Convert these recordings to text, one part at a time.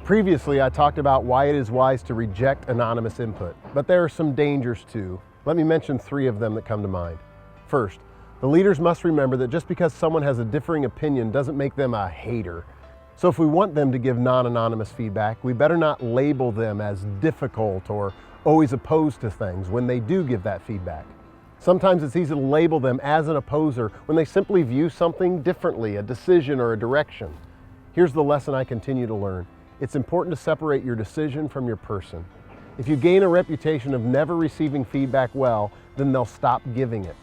Previously, I talked about why it is wise to reject anonymous input, but there are some dangers too. Let me mention 3 of them that come to mind. First, the leaders must remember that just because someone has a differing opinion doesn't make them a hater. So if we want them to give non-anonymous feedback, we better not label them as difficult or always opposed to things when they do give that feedback. Sometimes it's easy to label them as an opposer when they simply view something differently, a decision or a direction. Here's the lesson I continue to learn. It's important to separate your decision from your person. If you gain a reputation of never receiving feedback well, then they'll stop giving it.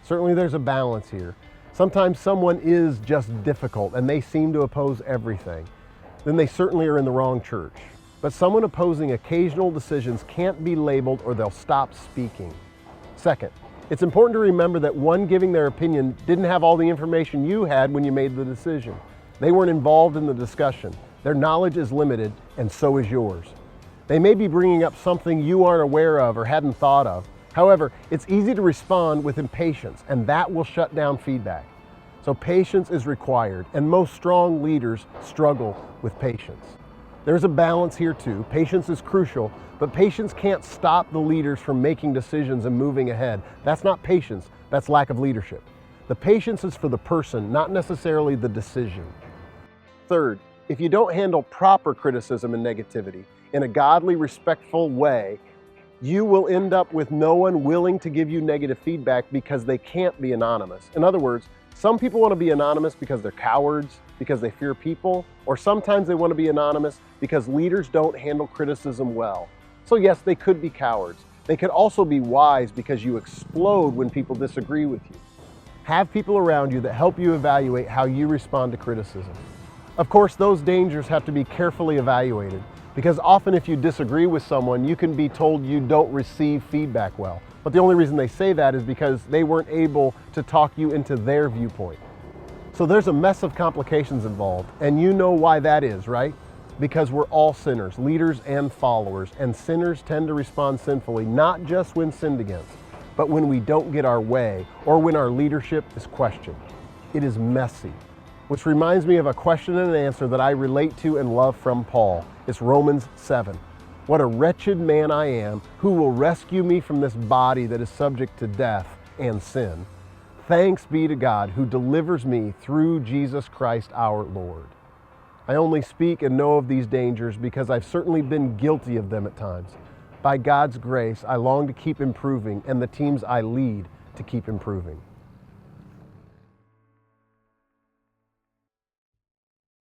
Certainly there's a balance here. Sometimes someone is just difficult and they seem to oppose everything. Then they certainly are in the wrong church. But someone opposing occasional decisions can't be labeled or they'll stop speaking. Second, it's important to remember that one giving their opinion didn't have all the information you had when you made the decision. They weren't involved in the discussion. Their knowledge is limited, and so is yours. They may be bringing up something you aren't aware of or hadn't thought of. However, it's easy to respond with impatience, and that will shut down feedback. So patience is required, and most strong leaders struggle with patience. There's a balance here too. Patience is crucial, but patience can't stop the leaders from making decisions and moving ahead. That's not patience, that's lack of leadership. The patience is for the person, not necessarily the decision. Third, if you don't handle proper criticism and negativity in a godly, respectful way, you will end up with no one willing to give you negative feedback because they can't be anonymous. In other words, some people want to be anonymous because they're cowards, because they fear people, or sometimes they want to be anonymous because leaders don't handle criticism well. So yes, they could be cowards. They could also be wise because you explode when people disagree with you. Have people around you that help you evaluate how you respond to criticism. Of course, those dangers have to be carefully evaluated because often if you disagree with someone, you can be told you don't receive feedback well. But the only reason they say that is because they weren't able to talk you into their viewpoint. So there's a mess of complications involved, and you know why that is, right? Because we're all sinners, leaders and followers, and sinners tend to respond sinfully, not just when sinned against, but when we don't get our way or when our leadership is questioned. It is messy. Which reminds me of a question and an answer that I relate to and love from Paul. It's Romans 7. What a wretched man I am, who will rescue me from this body that is subject to death and sin? Thanks be to God who delivers me through Jesus Christ our Lord. I only speak and know of these dangers because I've certainly been guilty of them at times. By God's grace, I long to keep improving and the teams I lead to keep improving.